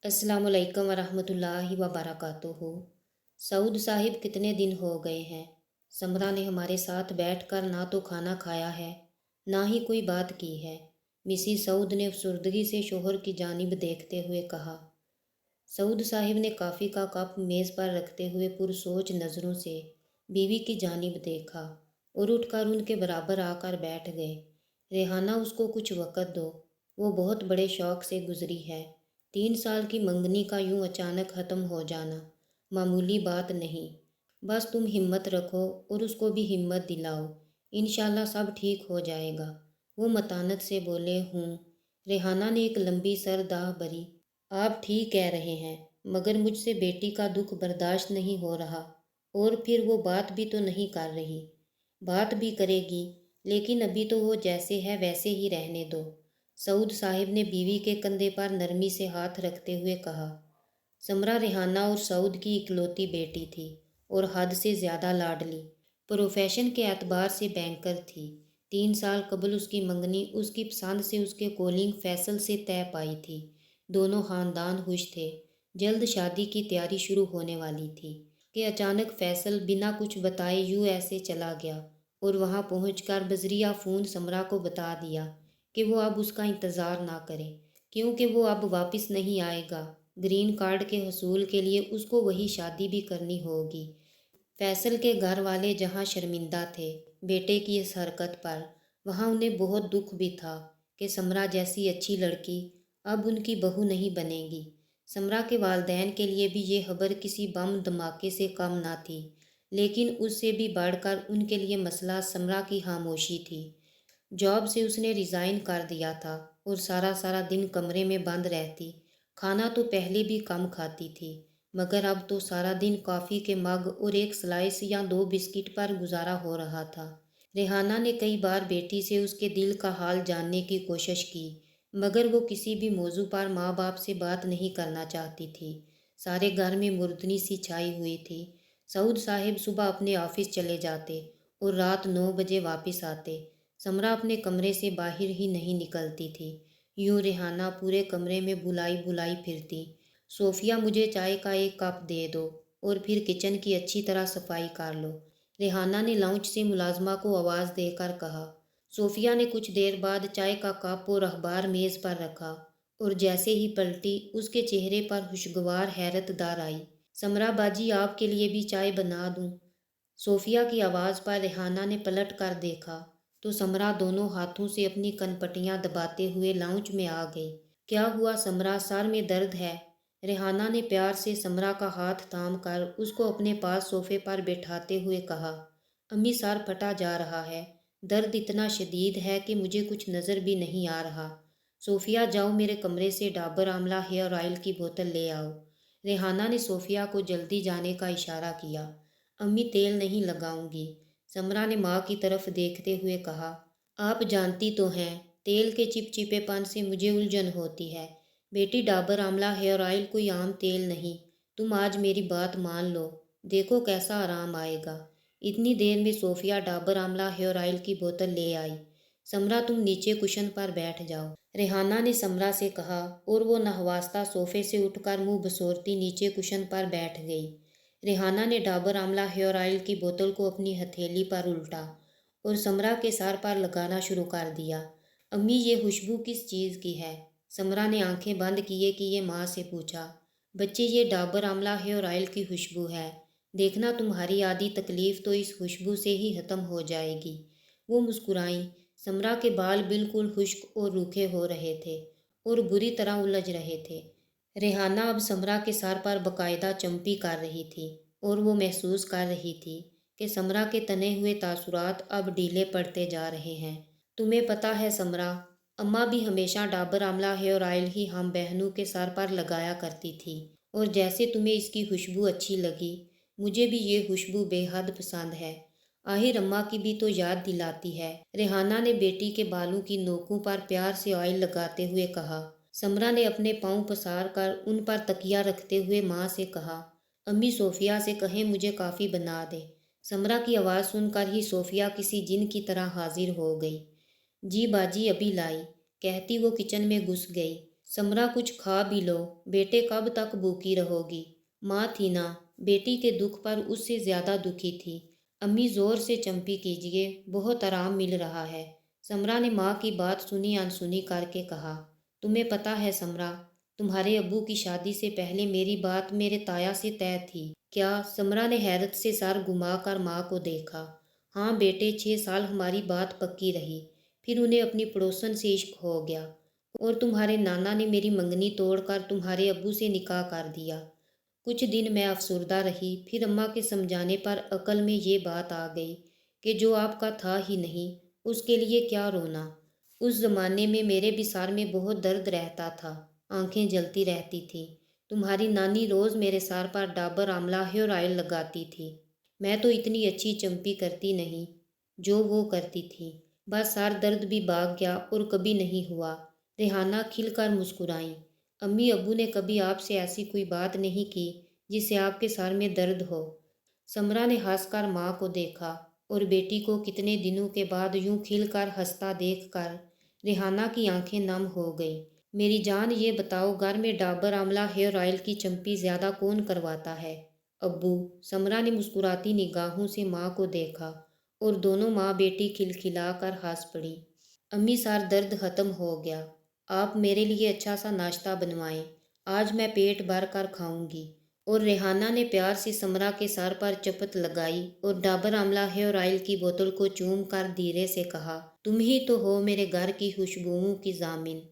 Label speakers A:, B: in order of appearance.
A: अस्सलाम वालेकुम वरहमतुल्लाहि वबरकातुहू। सऊद साहिब कितने दिन हो गए हैं। समरा ने हमारे साथ बैठकर ना तो खाना खाया है, ना ही कोई बात की है। मिसिस सऊद ने अफसुर्दगी से शोहर की जानिब देखते हुए कहा। सऊद साहिब ने कॉफ़ी का कप मेज़ पर रखते हुए पुरसोच नज़रों से बीवी की जानिब देखा और उठकर उनके बराबर आकर बैठ गए। रेहाना, उसको कुछ वक़्त दो, वो बहुत बड़े शौक़ से गुज़री है। 3 साल की मंगनी का यूं अचानक ख़त्म हो जाना मामूली बात नहीं। बस तुम हिम्मत रखो और उसको भी हिम्मत दिलाओ, इंशाल्लाह सब ठीक हो जाएगा। वो मतानत से बोले। हूँ। रेहाना ने एक लंबी सर दाह भरी। आप ठीक कह रहे हैं, मगर मुझसे बेटी का दुख बर्दाश्त नहीं हो रहा। और फिर वो बात भी तो नहीं कर रही। बात भी करेगी, लेकिन अभी तो वो जैसे है वैसे ही रहने दो। सऊद साहिब ने बीवी के कंधे पर नरमी से हाथ रखते हुए कहा। समरा रेहाना और सऊद की इकलौती बेटी थी और हद से ज़्यादा लाडली। प्रोफेशन के एतबार से बैंकर थी। 3 साल कबल उसकी मंगनी उसकी पसंद से उसके कॉलिंग फैसल से तय पाई थी। दोनों ख़ानदान खुश थे। जल्द शादी की तैयारी शुरू होने वाली थी कि अचानक फैसल बिना कुछ बताए यूँ ऐसे चला गया और वहाँ पहुंचकर बजरिया फ़ोन समरा को बता दिया कि वो अब उसका इंतज़ार ना करे, क्योंकि वो अब वापस नहीं आएगा। ग्रीन कार्ड के हसूल के लिए उसको वही शादी भी करनी होगी। फैसल के घर वाले जहाँ शर्मिंदा थे बेटे की इस हरकत पर, वहाँ उन्हें बहुत दुख भी था कि समरा जैसी अच्छी लड़की अब उनकी बहू नहीं बनेगी। समरा के वालदैन के लिए भी ये खबर किसी बम धमाके से कम ना थी, लेकिन उससे भी बढ़कर उनके लिए मसला समरा की खामोशी थी। जॉब से उसने रिज़ाइन कर दिया था और सारा सारा दिन कमरे में बंद रहती। खाना तो पहले भी कम खाती थी, मगर अब तो सारा दिन कॉफ़ी के मग और एक स्लाइस या 2 बिस्किट पर गुजारा हो रहा था। रेहाना ने कई बार बेटी से उसके दिल का हाल जानने की कोशिश की, मगर वो किसी भी मौजू पर माँ बाप से बात नहीं करना चाहती थी। सारे घर में मुर्दनी सी छाई हुई थी। सऊद साहिब सुबह अपने ऑफिस चले जाते और रात 9 बजे वापस आते। समरा अपने कमरे से बाहर ही नहीं निकलती थी। यूं रेहाना पूरे कमरे में बुलाई बुलाई फिरती। सोफिया, मुझे चाय का एक कप दे दो और फिर किचन की अच्छी तरह सफाई कर लो। रेहाना ने लाउंज से मुलाजमा को आवाज़ देकर कहा। सोफिया ने कुछ देर बाद चाय का कप और अखबार मेज़ पर रखा और जैसे ही पलटी उसके चेहरे पर खुशगवार हैरतदार आई। समरा बाजी, आपके लिए भी चाय बना दूं? सोफिया की आवाज़ पर रेहाना ने पलट कर देखा तो समरा दोनों हाथों से अपनी कनपटियां दबाते हुए लाउंज में आ गई। क्या हुआ समरा, सर में दर्द है? रेहाना ने प्यार से समरा का हाथ थाम कर उसको अपने पास सोफे पर बैठाते हुए कहा। अम्मी, सर फटा जा रहा है, दर्द इतना शदीद है कि मुझे कुछ नज़र भी नहीं आ रहा। सोफिया, जाओ मेरे कमरे से डाबर आमला हेयर ऑयल की बोतल ले आओ। रेहाना ने सोफिया को जल्दी जाने का इशारा किया। अम्मी, तेल नहीं लगाऊंगी, समरा ने माँ की तरफ देखते हुए कहा। आप जानती तो हैं, तेल के चिपचिपेपन से मुझे उलझन होती है। बेटी, डाबर आमला हेयर ऑयल कोई आम तेल नहीं। तुम आज मेरी बात मान लो, देखो कैसा आराम आएगा। इतनी देर में Sofia Dabur Amla hair oil की बोतल ले आई। समरा, तुम नीचे कुशन पर बैठ जाओ, रेहाना ने समरा से कहा और वो नहवास्ता सोफे से उठकर मुंह बसोरती नीचे कुशन पर बैठ गई। रेहाना ने डाबर आमला हेयर ऑयल की बोतल को अपनी हथेली पर उल्टा और समरा के सर पर लगाना शुरू कर दिया। अम्मी, ये खुशबू किस चीज़ की है? समरा ने आंखें बंद किए कि ये माँ से पूछा। बच्चे, ये डाबर आमला हेयर ऑयल की खुशबू है। देखना, तुम्हारी आधी तकलीफ़ तो इस खुशबू से ही ख़त्म हो जाएगी। वो मुस्कुराई। समरा के बाल बिल्कुल खुश्क और रूखे हो रहे थे और बुरी तरह उलझ रहे थे। रेहाना अब समरा के सर पर बाकायदा चंपी कर रही थी और वो महसूस कर रही थी कि समरा के तने हुए तासुरात अब ढीले पड़ते जा रहे हैं। तुम्हें पता है समरा, अम्मा भी हमेशा डाबर आमला हेयर ऑयल ही हम बहनों के सर पर लगाया करती थी, और जैसे तुम्हें इसकी खुशबू अच्छी लगी, मुझे भी ये खुशबू बेहद पसंद है। आहिर अम्मा की भी तो याद दिलाती है। रेहाना ने बेटी के बालों की नोकों पर प्यार से ऑयल लगाते हुए कहा। समरा ने अपने पाँव पसार कर उन पर तकिया रखते हुए माँ से कहा। अम्मी, सोफिया से कहें मुझे कॉफ़ी बना दे। समरा की आवाज़ सुनकर ही सोफिया किसी जिन की तरह हाजिर हो गई। जी बाजी, अभी लाई, कहती वो किचन में घुस गई। समरा कुछ खा भी लो, बेटे कब तक भूखी रहोगी। माँ थी ना, बेटी के दुख पर उससे ज़्यादा दुखी थी। अम्मी ज़ोर से चंपी कीजिए, बहुत आराम मिल रहा है। समरा ने माँ की बात सुनी अनसुनी करके कहा, तुम्हें पता है समरा, तुम्हारे अब्बू की शादी से पहले मेरी बात मेरे ताया से तय थी। क्या? समरा ने हैरत से सर घुमाकर माँ को देखा। हाँ बेटे, 6 साल हमारी बात पक्की रही, फिर उन्हें अपनी पड़ोसन से इश्क हो गया और तुम्हारे नाना ने मेरी मंगनी तोड़कर तुम्हारे अब्बू से निकाह कर दिया। कुछ दिन मैं अफसुर्दा रही, फिर अम्मा के समझाने पर अकल में ये बात आ गई कि जो आपका था ही नहीं, उसके लिए क्या रोना। उस जमाने में मेरे बिसार में बहुत दर्द रहता था, आंखें जलती रहती थी। तुम्हारी नानी रोज़ मेरे सार पर डाबर आंवला हेयर ऑयल लगाती थी। मैं तो इतनी अच्छी चंपी करती नहीं जो वो करती थी। बस सार दर्द भी भाग गया और कभी नहीं हुआ। रेहाना खिलकर मुस्कुराई। अम्मी अब्बू ने कभी आपसे ऐसी कोई बात नहीं की जिससे आपके सर में दर्द हो। समरा ने हंसकर माँ को देखा और बेटी को कितने दिनों के बाद यूं खिलकर हंसता देखकर रेहाना की आंखें नम हो गई। मेरी जान, ये बताओ, घर में डाबर आंवला हेयर ऑयल की चंपी ज्यादा कौन करवाता है? अब्बू। समरा ने मुस्कुराती निगाहों से माँ को देखा और दोनों माँ बेटी खिलखिलाकर हंस पड़ी। अम्मी, सार दर्द खत्म हो गया। आप मेरे लिए अच्छा सा नाश्ता बनवाएं, आज मैं पेट भर कर खाऊंगी। और रेहाना ने प्यार से समरा के सर पर चपत लगाई और डाबर आंवला हेयर ऑयल की बोतल को चूम कर धीरे से कहा, तुम ही तो हो मेरे घर की खुशबुओं की जामिन।